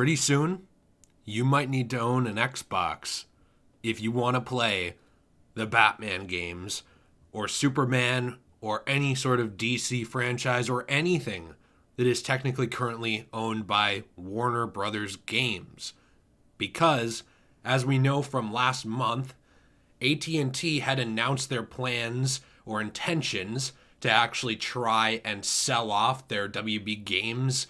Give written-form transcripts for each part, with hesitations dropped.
pretty soon, you might need to own an Xbox if you want to play the Batman games or Superman or any sort of DC franchise or anything that is technically currently owned by Warner Brothers Games. Because, as we know from last month, AT&T had announced their plans or intentions to actually try and sell off their WB Games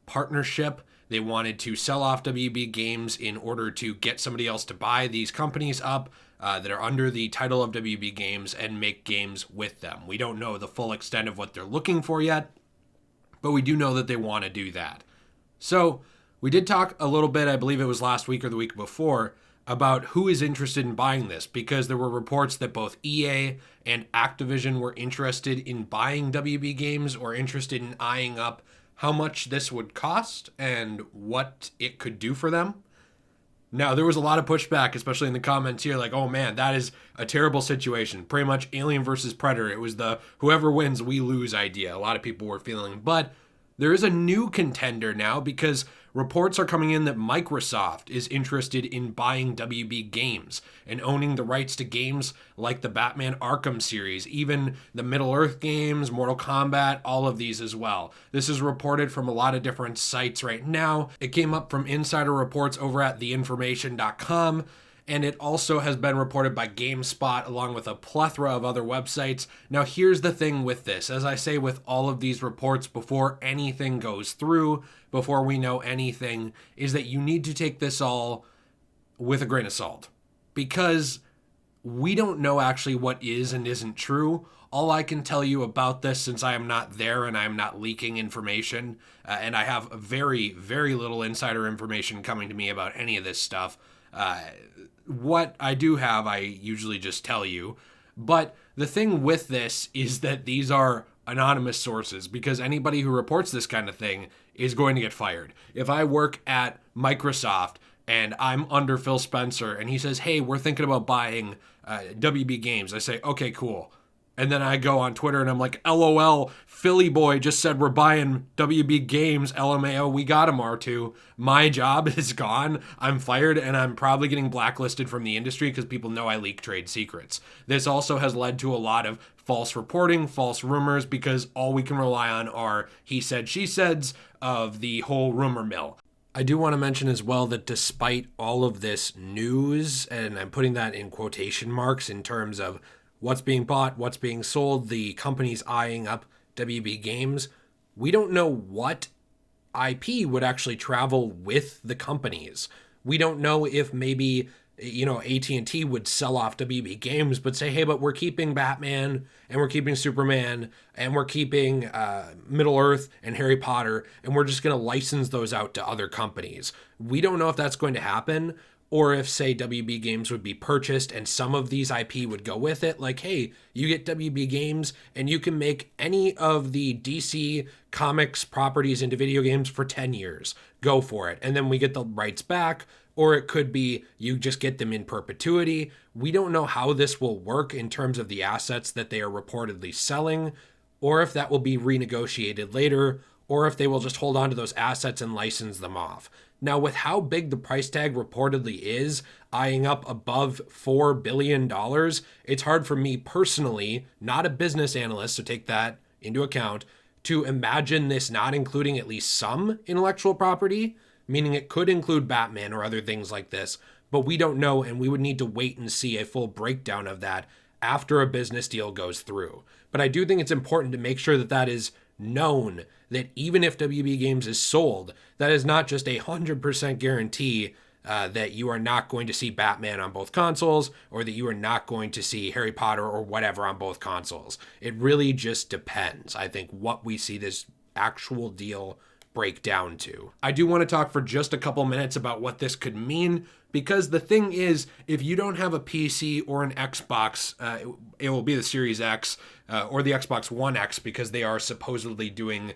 partnership. They wanted to sell off WB Games in order to get somebody else to buy these companies up that are under the title of WB Games and make games with them. We don't know the full extent of what they're looking for yet, but we do know that they want to do that. So we did talk a little bit, I believe it was last week or the week before, about who is interested in buying this, because there were reports that both EA and Activision were interested in buying WB Games or interested in eyeing up how much this would cost and what it could do for them. Now, there was a lot of pushback, especially in the comments here, like, oh man, that is a terrible situation. Pretty much Alien versus Predator. It was the whoever wins, we lose idea. A lot of people were feeling. But there is a new contender now because reports are coming in that Microsoft is interested in buying WB Games and owning the rights to games like the Batman Arkham series, even the Middle-earth games, Mortal Kombat, all of these as well. This is reported from a lot of different sites right now. It came up from insider reports over at theinformation.com. And it also has been reported by GameSpot along with a plethora of other websites. Now, here's the thing with this. As I say with all of these reports, before anything goes through, before we know anything, is that you need to take this all with a grain of salt. Because we don't know actually what is and isn't true. All I can tell you about this, since I am not there and I am not leaking information, and I have very, very little insider information coming to me about any of this stuff, what I do have, I usually just tell you. But the thing with this is that these are anonymous sources, because anybody who reports this kind of thing is going to get fired. If I work at Microsoft and I'm under Phil Spencer and he says, hey, we're thinking about buying WB Games, I say, okay, cool. And then I go on Twitter and I'm like, LOL, Philly boy just said we're buying WB Games, LMAO, we got him, R2. My job is gone. I'm fired and I'm probably getting blacklisted from the industry because people know I leak trade secrets. This also has led to a lot of false reporting, false rumors, because all we can rely on are he said, she saids of the whole rumor mill. I do want to mention as well that despite all of this news, and I'm putting that in quotation marks in terms of what's being bought, what's being sold, the companies eyeing up WB Games, we don't know what IP would actually travel with the companies. We don't know if maybe, AT&T would sell off WB Games, but say, hey, but we're keeping Batman, and we're keeping Superman, and we're keeping Middle-earth and Harry Potter, and we're just going to license those out to other companies. We don't know if that's going to happen, or if, say, WB Games would be purchased and some of these IP would go with it. Like, hey, you get WB Games and you can make any of the DC Comics properties into video games for 10 years. Go for it. And then we get the rights back. Or it could be you just get them in perpetuity. We don't know how this will work in terms of the assets that they are reportedly selling, or if that will be renegotiated later, or if they will just hold on to those assets and license them off. Now, with how big the price tag reportedly is, eyeing up above $4 billion, it's hard for me personally, not a business analyst, so take that into account, to imagine this not including at least some intellectual property, meaning it could include Batman or other things like this, but we don't know, and we would need to wait and see a full breakdown of that after a business deal goes through. But I do think it's important to make sure that that is known, that even if WB Games is sold, that is not just 100% guarantee that you are not going to see Batman on both consoles, or that you are not going to see Harry Potter or whatever on both consoles. It really just depends, I think, what we see this actual deal break down to. I do want to talk for just a couple minutes about what this could mean, because the thing is, if you don't have a PC or an Xbox, it will be the Series X or the Xbox One X, because they are supposedly doing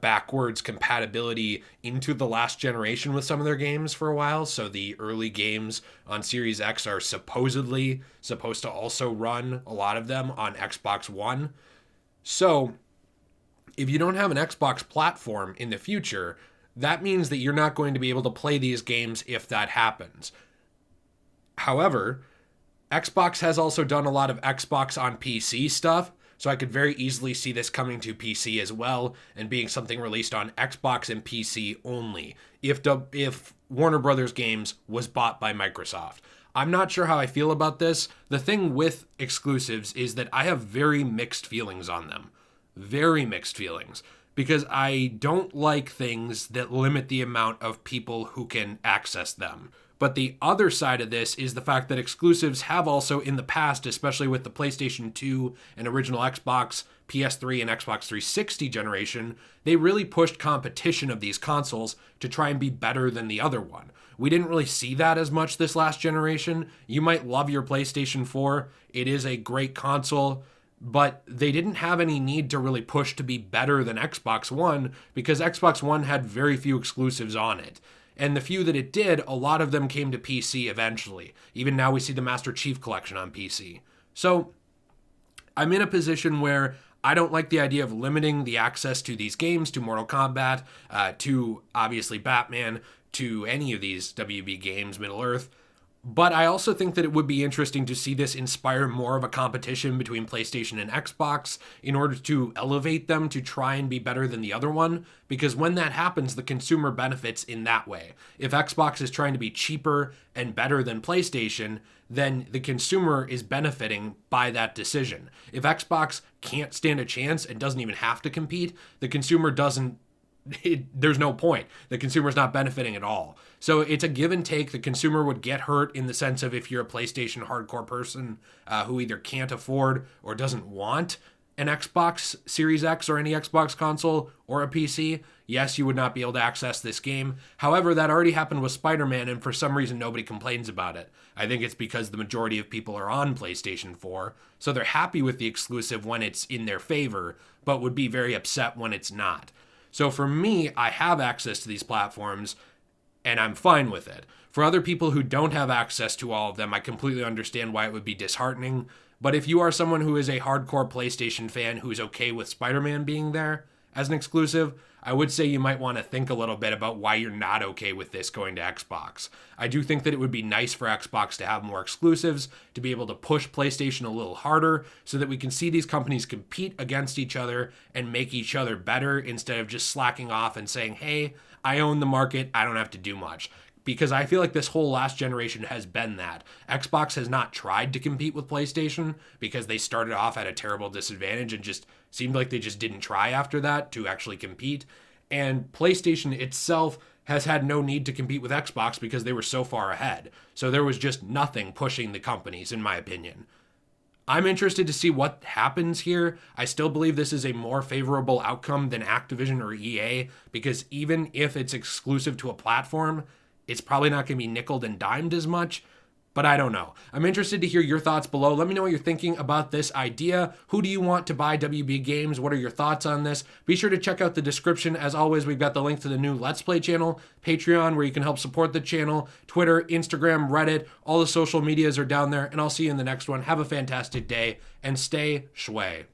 backwards compatibility into the last generation with some of their games for a while. So the early games on Series X are supposedly supposed to also run, a lot of them, on Xbox One. So if you don't have an Xbox platform in the future, that means that you're not going to be able to play these games if that happens. However, Xbox has also done a lot of Xbox on PC stuff, so I could very easily see this coming to PC as well and being something released on Xbox and PC only if Warner Brothers Games was bought by Microsoft. I'm not sure how I feel about this. The thing with exclusives is that I have very mixed feelings on them. Very mixed feelings. Because I don't like things that limit the amount of people who can access them. But the other side of this is the fact that exclusives have also in the past, especially with the PlayStation 2 and original Xbox, PS3, and Xbox 360 generation, they really pushed competition of these consoles to try and be better than the other one. We didn't really see that as much this last generation. You might love your PlayStation 4. It is a great console. But they didn't have any need to really push to be better than Xbox One because Xbox One had very few exclusives on it. And the few that it did, a lot of them came to PC eventually. Even now we see the Master Chief Collection on PC. So I'm in a position where I don't like the idea of limiting the access to these games, to Mortal Kombat, to obviously Batman, to any of these WB games, Middle-earth. But I also think that it would be interesting to see this inspire more of a competition between PlayStation and Xbox in order to elevate them to try and be better than the other one. Because when that happens, the consumer benefits in that way. If Xbox is trying to be cheaper and better than PlayStation, then the consumer is benefiting by that decision. If Xbox can't stand a chance and doesn't even have to compete, the consumer doesn't. There's no point. The consumer's not benefiting at all. So it's a give and take. The consumer would get hurt in the sense of if you're a PlayStation hardcore person who either can't afford or doesn't want an Xbox Series X or any Xbox console or a PC, yes, you would not be able to access this game. However, that already happened with Spider-Man, and for some reason nobody complains about it. I think it's because the majority of people are on PlayStation 4, so they're happy with the exclusive when it's in their favor, but would be very upset when it's not. So for me, I have access to these platforms, and I'm fine with it. For other people who don't have access to all of them, I completely understand why it would be disheartening. But if you are someone who is a hardcore PlayStation fan who's okay with Spider-Man being there as an exclusive, I would say you might want to think a little bit about why you're not okay with this going to Xbox. I do think that it would be nice for Xbox to have more exclusives, to be able to push PlayStation a little harder so that we can see these companies compete against each other and make each other better instead of just slacking off and saying, hey, I own the market, I don't have to do much. Because I feel like this whole last generation has been that. Xbox has not tried to compete with PlayStation because they started off at a terrible disadvantage and just seemed like they just didn't try after that to actually compete. And PlayStation itself has had no need to compete with Xbox because they were so far ahead. So there was just nothing pushing the companies, in my opinion. I'm interested to see what happens here. I still believe this is a more favorable outcome than Activision or EA because even if it's exclusive to a platform, it's probably not going to be nickeled and dimed as much, but I don't know. I'm interested to hear your thoughts below. Let me know what you're thinking about this idea. Who do you want to buy WB Games? What are your thoughts on this? Be sure to check out the description. As always, we've got the link to the new Let's Play channel, Patreon, where you can help support the channel, Twitter, Instagram, Reddit, all the social medias are down there, and I'll see you in the next one. Have a fantastic day, and stay shway.